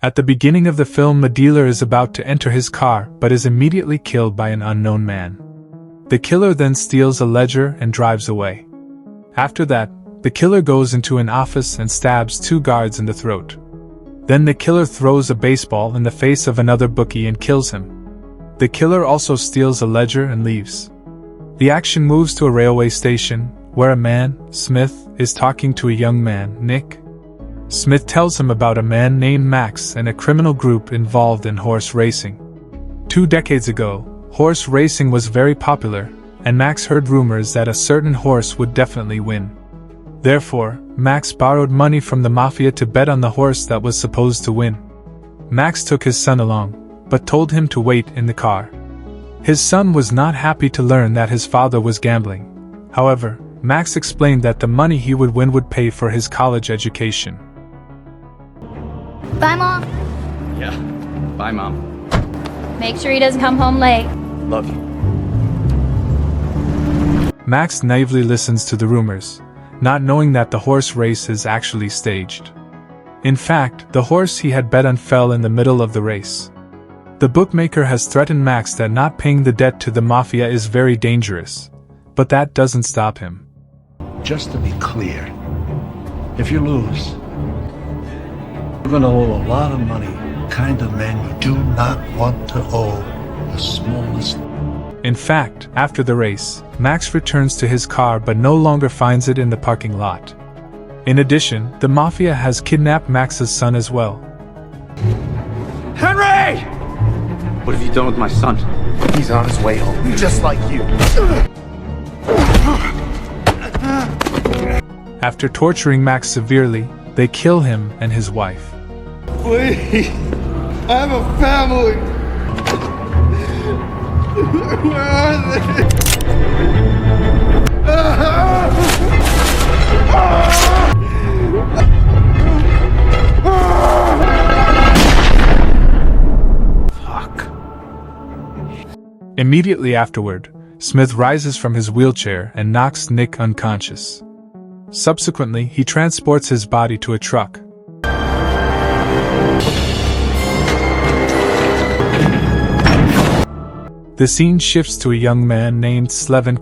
At the beginning of the film, a dealer is about to enter his car but is immediately killed by an unknown man. The killer then steals a ledger and drives away. After that, the killer goes into an office and stabs 2 guards in the throat. Then the killer throws a baseball in the face of another bookie and kills him. The killer also steals a ledger and leaves. The action moves to a railway station, where a man, Smith, is talking to a young man, Nick. Smith tells him about a man named Max and a criminal group involved in horse racing. 2 decades ago, horse racing was very popular, and Max heard rumors that a certain horse would definitely win. Therefore, Max borrowed money from the mafia to bet on the horse that was supposed to win. Max took his son along, but told him to wait in the car. His son was not happy to learn that his father was gambling. However, Max explained that the money he would win would pay for his college education. Bye, Mom. Yeah. Bye, Mom. Make sure he doesn't come home late. Love you. Max naively listens to the rumors, not knowing that the horse race is actually staged. In fact, the horse he had bet on fell in the middle of the race. The bookmaker has threatened Max that not paying the debt to the mafia is very dangerous, but that doesn't stop him. Just to be clear, if you lose, you're going to owe a lot of money, kind of man you do not want to owe the smallest. In fact, after the race, Max returns to his car but no longer finds it in the parking lot. In addition, the mafia has kidnapped Max's son as well. Henry! What have you done with my son? He's on his way home, just like you. After torturing Max severely, they kill him and his wife. Please, I have a family. Where are they? Immediately afterward, Smith rises from his wheelchair and knocks Nick unconscious. Subsequently, he transports his body to a truck. The scene shifts to a young man named Sleven.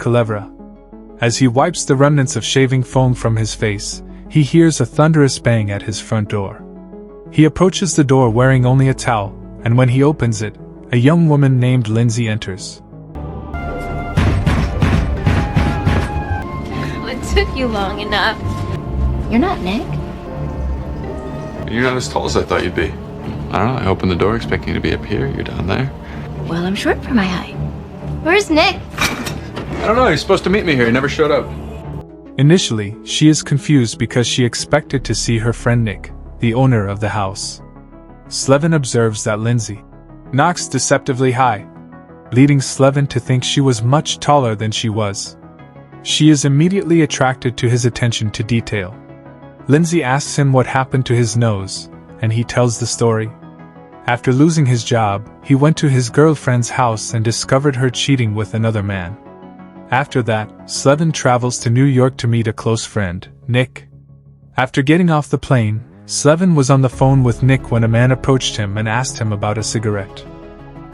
As he wipes the remnants of shaving foam from his face, he hears a thunderous bang at his front door. He approaches the door wearing only a towel, and when he opens it, a young woman named Lindsay enters. It took you long enough. You're not Nick. You're not as tall as I thought you'd be. I don't know, I opened the door expecting you to be up here. You're down there. Well, I'm short for my height. Where's Nick? I don't know, you're supposed to meet me here. You never showed up. Initially, she is confused because she expected to see her friend Nick, the owner of the house. Sleven observes that Lindsay knocks deceptively high, leading Sleven to think she was much taller than she was. She is immediately attracted to his attention to detail. Lindsay asks him what happened to his nose, and he tells the story. After losing his job, he went to his girlfriend's house and discovered her cheating with another man. After that, Sleven travels to New York to meet a close friend, Nick. After getting off the plane, Sleven was on the phone with Nick when a man approached him and asked him about a cigarette.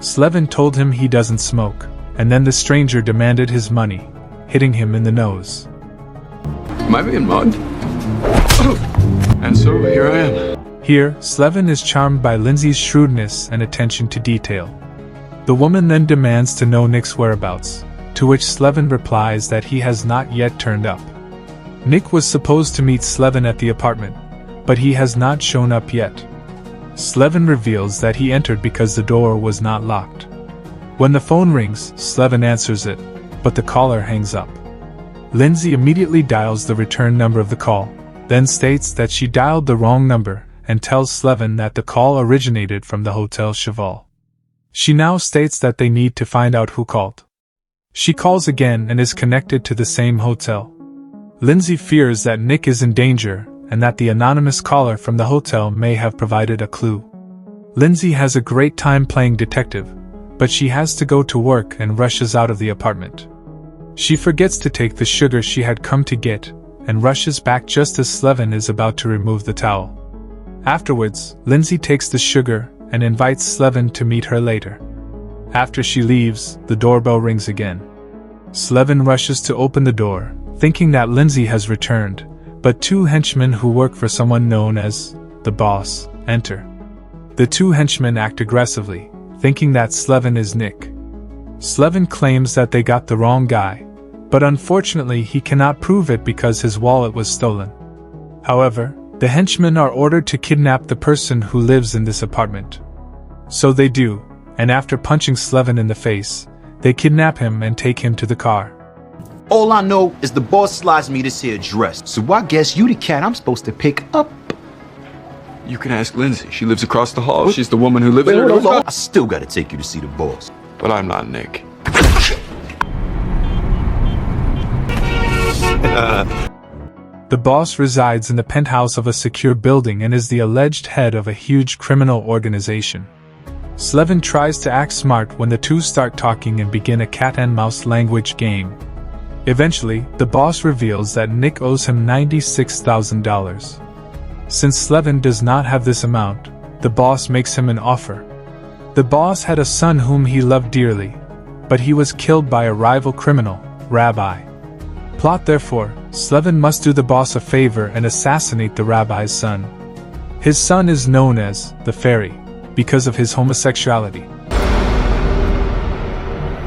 Sleven told him he doesn't smoke, and then the stranger demanded his money, hitting him in the nose. Am I being mugged? And so here I am. Here, Sleven is charmed by Lindsay's shrewdness and attention to detail. The woman then demands to know Nick's whereabouts, to which Sleven replies that he has not yet turned up. Nick was supposed to meet Sleven at the apartment, but he has not shown up yet. Sleven reveals that he entered because the door was not locked. When the phone rings, Sleven answers it, but the caller hangs up. Lindsay immediately dials the return number of the call, then states that she dialed the wrong number, and tells Sleven that the call originated from the Hotel Cheval. She now states that they need to find out who called. She calls again and is connected to the same hotel. Lindsay fears that Nick is in danger, and that the anonymous caller from the hotel may have provided a clue. Lindsay has a great time playing detective, but she has to go to work and rushes out of the apartment. She forgets to take the sugar she had come to get, and rushes back just as Sleven is about to remove the towel. Afterwards, Lindsay takes the sugar and invites Sleven to meet her later. After she leaves, the doorbell rings again. Sleven rushes to open the door, thinking that Lindsay has returned, but two henchmen who work for someone known as the boss enter. The two henchmen act aggressively, thinking that Sleven is Nick. Sleven claims that they got the wrong guy, but unfortunately he cannot prove it because his wallet was stolen. However, the henchmen are ordered to kidnap the person who lives in this apartment. So they do, and after punching Sleven in the face, they kidnap him and take him to the car. All I know is the boss slides me this here dress, so I guess you the cat I'm supposed to pick up. You can ask Lindsay. She lives across the hall. She's the woman who lives in Hold her on. I still gotta take you to see the boss. But I'm not Nick. The boss resides in the penthouse of a secure building and is the alleged head of a huge criminal organization. Sleven tries to act smart when the two start talking and begin a cat-and-mouse language game. Eventually, the boss reveals that Nick owes him $96,000. Since Sleven does not have this amount, the boss makes him an offer. The boss had a son whom he loved dearly, but he was killed by a rival criminal, Rabbi. Plot therefore, Sleven must do the boss a favor and assassinate the rabbi's son. His son is known as the Fairy, because of his homosexuality.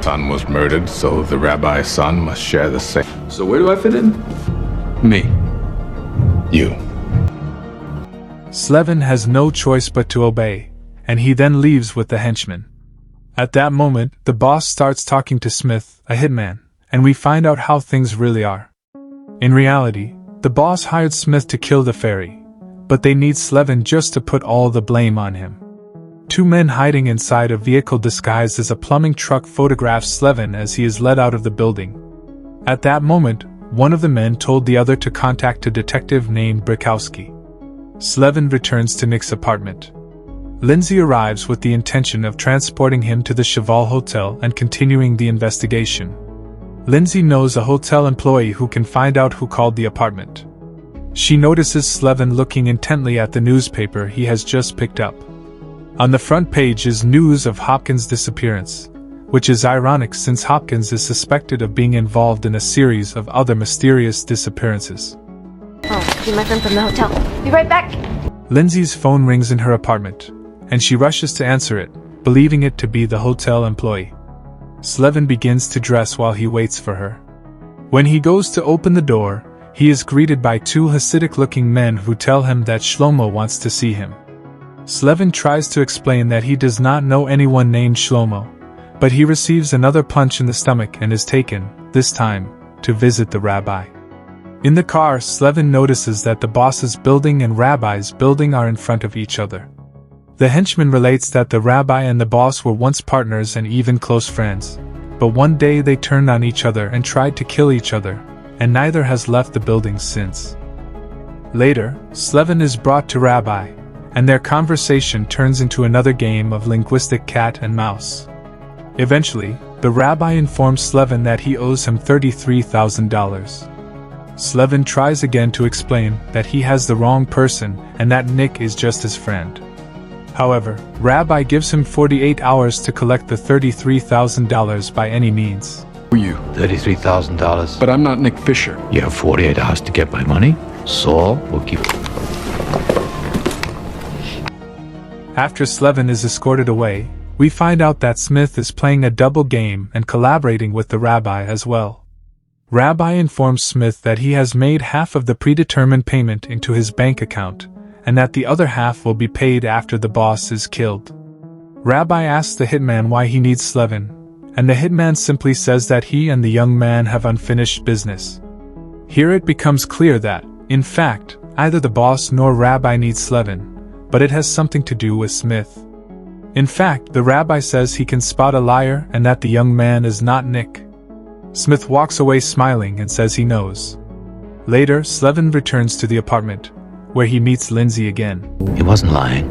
Son was murdered, so the rabbi's son must share the same. So where do I fit in? Me. You. Sleven has no choice but to obey, and he then leaves with the henchman. At that moment, the boss starts talking to Smith, a hitman, and we find out how things really are. In reality, the boss hired Smith to kill the Fairy, but they need Sleven just to put all the blame on him. Two men hiding inside a vehicle disguised as a plumbing truck photograph Sleven as he is led out of the building. At that moment, one of the men told the other to contact a detective named Brikowski. Sleven returns to Nick's apartment. Lindsay arrives with the intention of transporting him to the Cheval Hotel and continuing the investigation. Lindsay knows a hotel employee who can find out who called the apartment. She notices Sleven looking intently at the newspaper he has just picked up. On the front page is news of Hopkins' disappearance, which is ironic since Hopkins is suspected of being involved in a series of other mysterious disappearances. Oh, be my friend from the hotel. Be right back. Lindsay's phone rings in her apartment, and she rushes to answer it, believing it to be the hotel employee. Sleven begins to dress while he waits for her. When he goes to open the door, he is greeted by two Hasidic-looking men who tell him that Shlomo wants to see him. Sleven tries to explain that he does not know anyone named Shlomo, but he receives another punch in the stomach and is taken, this time, to visit the rabbi. In the car, Sleven notices that the boss's building and Rabbi's building are in front of each other. The henchman relates that the rabbi and the boss were once partners and even close friends, but one day they turned on each other and tried to kill each other, and neither has left the building since. Later, Sleven is brought to Rabbi, and their conversation turns into another game of linguistic cat and mouse. Eventually, the rabbi informs Sleven that he owes him $33,000. Sleven tries again to explain that he has the wrong person and that Nick is just his friend. However, Rabbi gives him 48 hours to collect the $33,000 by any means. Who are you? $33,000. But I'm not Nick Fisher. You have 48 hours to get my money. Saul will keep. After Sleven is escorted away, we find out that Smith is playing a double game and collaborating with the rabbi as well. Rabbi informs Smith that he has made half of the predetermined payment into his bank account, and that the other half will be paid after the boss is killed. Rabbi asks the hitman why he needs Sleven, and the hitman simply says that he and the young man have unfinished business. Here it becomes clear that, in fact, neither the boss nor Rabbi needs Sleven, but it has something to do with Smith. In fact, the rabbi says he can spot a liar and that the young man is not Nick. Smith walks away smiling and says he knows. Later, Sleven returns to the apartment, where he meets Lindsay again. He wasn't lying.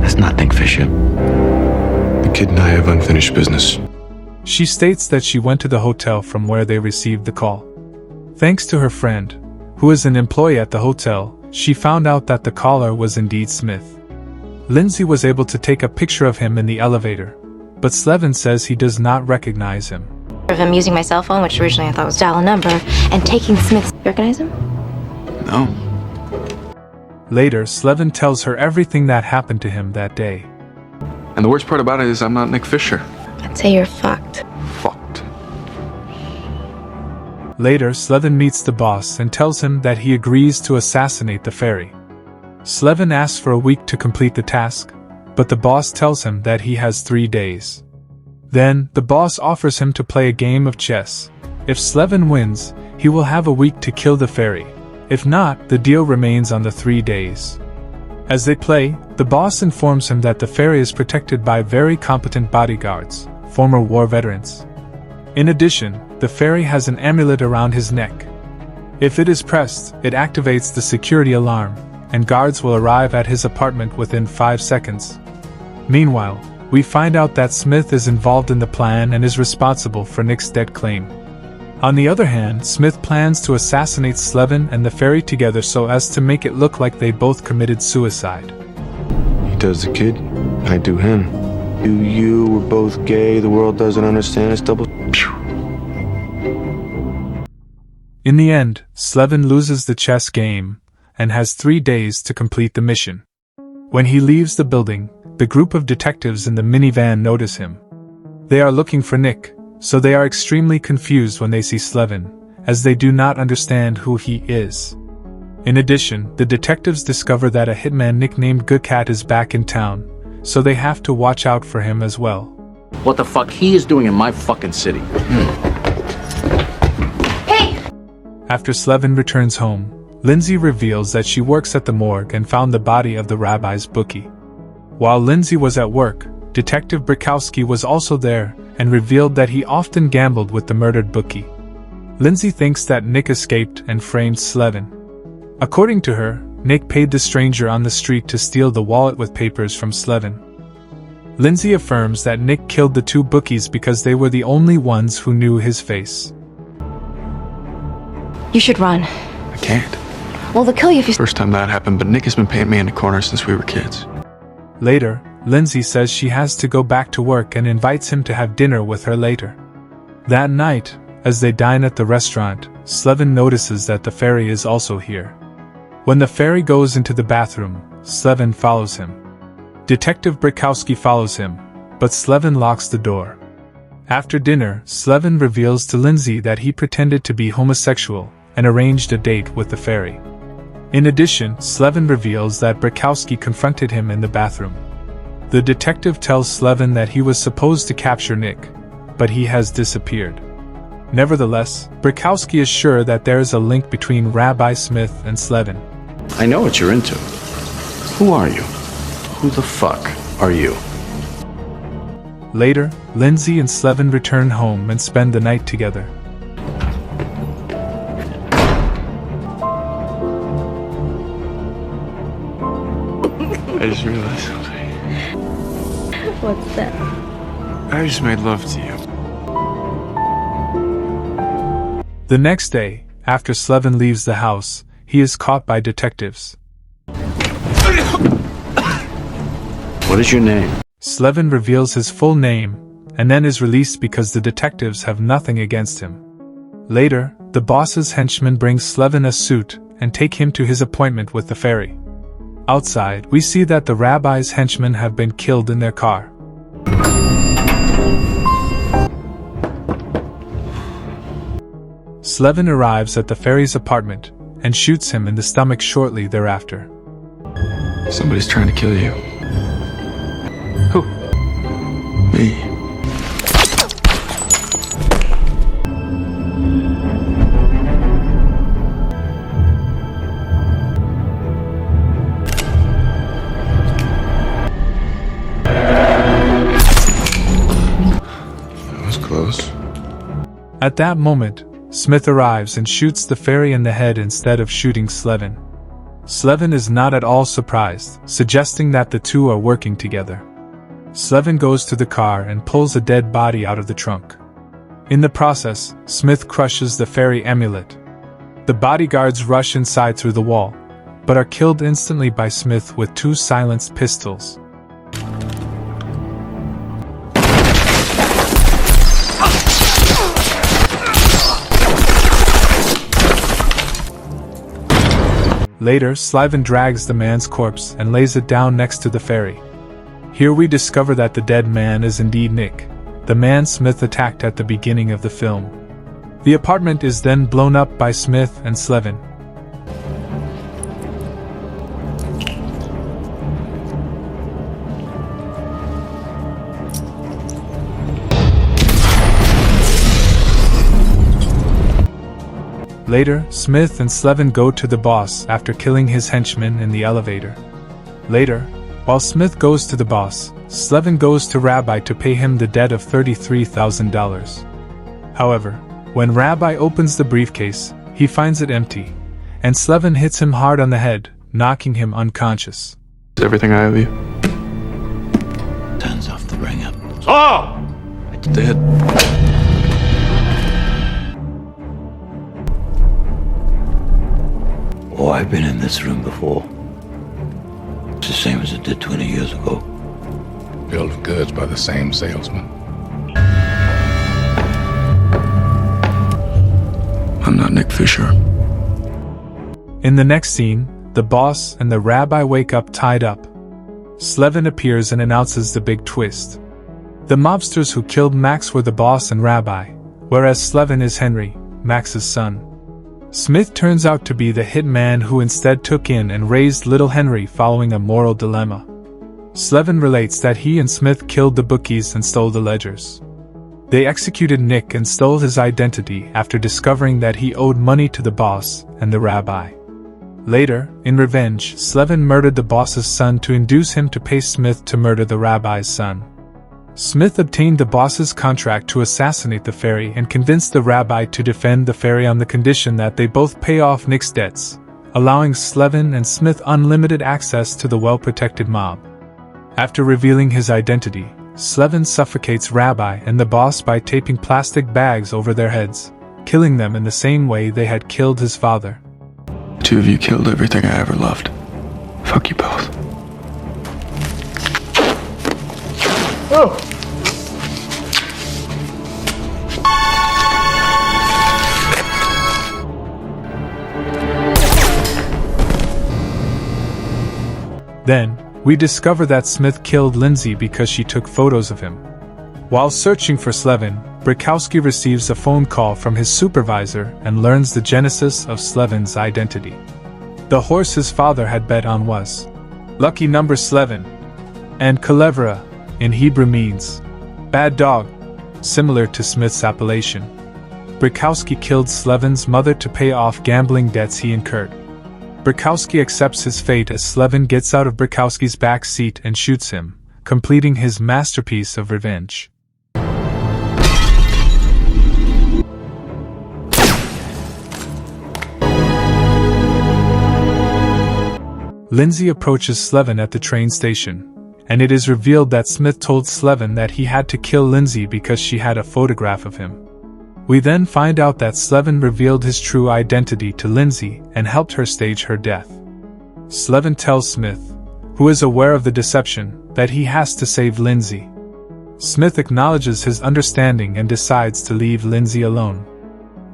That's not Nick Fisher. The kid and I have unfinished business. She states that she went to the hotel from where they received the call. Thanks to her friend, who is an employee at the hotel, she found out that the caller was indeed Smith. Lindsay was able to take a picture of him in the elevator, but Sleven says he does not recognize him. Of him using my cell phone, which originally I thought was dial a number, and taking Smith's. You recognize him? No. Later, Sleven tells her everything that happened to him that day. And the worst part about it is I'm not Nick Fisher. I'd say you're fucked. Fucked. Later, Sleven meets the boss and tells him that he agrees to assassinate the fairy. Sleven asks for a week to complete the task, but the boss tells him that he has 3 days. Then, the boss offers him to play a game of chess. If Sleven wins, he will have a week to kill the fairy. If not, the deal remains on the 3 days. As they play, the boss informs him that the fairy is protected by very competent bodyguards, former war veterans. In addition, the fairy has an amulet around his neck. If it is pressed, it activates the security alarm, and guards will arrive at his apartment within 5 seconds. Meanwhile, we find out that Smith is involved in the plan and is responsible for Nick's debt claim. On the other hand, Smith plans to assassinate Sleven and the fairy together so as to make it look like they both committed suicide. He does the kid, I do him. You, we're both gay, the world doesn't understand, it's double. In the end, Sleven loses the chess game, and has 3 days to complete the mission. When he leaves the building, the group of detectives in the minivan notice him. They are looking for Nick, so they are extremely confused when they see Sleven, as they do not understand who he is. In addition, the detectives discover that a hitman nicknamed Good Cat is back in town, so they have to watch out for him as well. What the fuck he is doing in my fucking city? Hey! After Sleven returns home, Lindsay reveals that she works at the morgue and found the body of the rabbi's bookie. While Lindsay was at work, Detective Brikowski was also there and revealed that he often gambled with the murdered bookie. Lindsay thinks that Nick escaped and framed Sleven. According to her, Nick paid the stranger on the street to steal the wallet with papers from Sleven. Lindsay affirms that Nick killed the 2 bookies because they were the only ones who knew his face. You should run. I can't. Well, they'll kill you if you. First time that happened, but Nick has been painting me in the corner since we were kids. Later, Lindsay says she has to go back to work and invites him to have dinner with her later. That night, as they dine at the restaurant, Sleven notices that the fairy is also here. When the fairy goes into the bathroom, Sleven follows him. Detective Brikowski follows him, but Sleven locks the door. After dinner, Sleven reveals to Lindsay that he pretended to be homosexual and arranged a date with the fairy. In addition, Sleven reveals that Brikowski confronted him in the bathroom. The detective tells Sleven that he was supposed to capture Nick, but he has disappeared. Nevertheless, Brikowski is sure that there is a link between Rabbi Smith and Sleven. I know what you're into. Who are you? Who the fuck are you? Later, Lindsay and Sleven return home and spend the night together. I just realized something. What's that? I just made love to you. The next day, after Sleven leaves the house, he is caught by detectives. What is your name? Sleven reveals his full name, and then is released because the detectives have nothing against him. Later, the boss's henchman brings Sleven a suit and take him to his appointment with the fairy. Outside, we see that the rabbi's henchmen have been killed in their car. Sleven arrives at the fairy's apartment and shoots him in the stomach shortly thereafter. Somebody's trying to kill you. Who? Me. That was close. At that moment, Smith arrives and shoots the fairy in the head instead of shooting Sleven. Sleven is not at all surprised, suggesting that the two are working together. Sleven goes to the car and pulls a dead body out of the trunk. In the process, Smith crushes the fairy amulet. The bodyguards rush inside through the wall, but are killed instantly by Smith with 2 silenced pistols. Later, Sleven drags the man's corpse and lays it down next to the ferry. Here we discover that the dead man is indeed Nick, the man Smith attacked at the beginning of the film. The apartment is then blown up by Smith and Sleven. Later, Smith and Sleven go to the boss after killing his henchman in the elevator. Later, while Smith goes to the boss, Sleven goes to Rabbi to pay him the debt of $33,000. However, when Rabbi opens the briefcase, he finds it empty, and Sleven hits him hard on the head, knocking him unconscious. Is everything I owe you? Turns off the ringer. Oh! It's dead. Oh, I've been in this room before. It's the same as it did 20 years ago. Bill of goods by the same salesman. I'm not Nick Fisher. In the next scene, the boss and the rabbi wake up tied up. Sleven appears and announces the big twist. The mobsters who killed Max were the boss and rabbi, whereas Sleven is Henry, Max's son. Smith turns out to be the hitman who instead took in and raised little Henry following a moral dilemma. Sleven relates that he and Smith killed the bookies and stole the ledgers. They executed Nick and stole his identity after discovering that he owed money to the boss and the rabbi. Later, in revenge, Sleven murdered the boss's son to induce him to pay Smith to murder the rabbi's son. Smith obtained the boss's contract to assassinate the ferry and convinced the rabbi to defend the ferry on the condition that they both pay off Nick's debts, allowing Sleven and Smith unlimited access to the well-protected mob. After revealing his identity, Sleven suffocates Rabbi and the boss by taping plastic bags over their heads, killing them in the same way they had killed his father. The 2 of you killed everything I ever loved. Fuck you both. Oh! Then, we discover that Smith killed Lindsay because she took photos of him. While searching for Sleven, Brikowski receives a phone call from his supervisor and learns the genesis of Sleven's identity. The horse his father had bet on was Lucky Number Sleven, and Kalevra in Hebrew means bad dog, similar to Smith's appellation. Brikowski killed Sleven's mother to pay off gambling debts he incurred. Brikowski accepts his fate as Sleven gets out of Brikowski's back seat and shoots him, completing his masterpiece of revenge. Lindsay approaches Sleven at the train station, and it is revealed that Smith told Sleven that he had to kill Lindsay because she had a photograph of him. We then find out that Sleven revealed his true identity to Lindsay and helped her stage her death. Sleven tells Smith, who is aware of the deception, that he has to save Lindsay. Smith acknowledges his understanding and decides to leave Lindsay alone.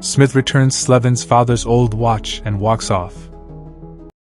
Smith returns Sleven's father's old watch and walks off.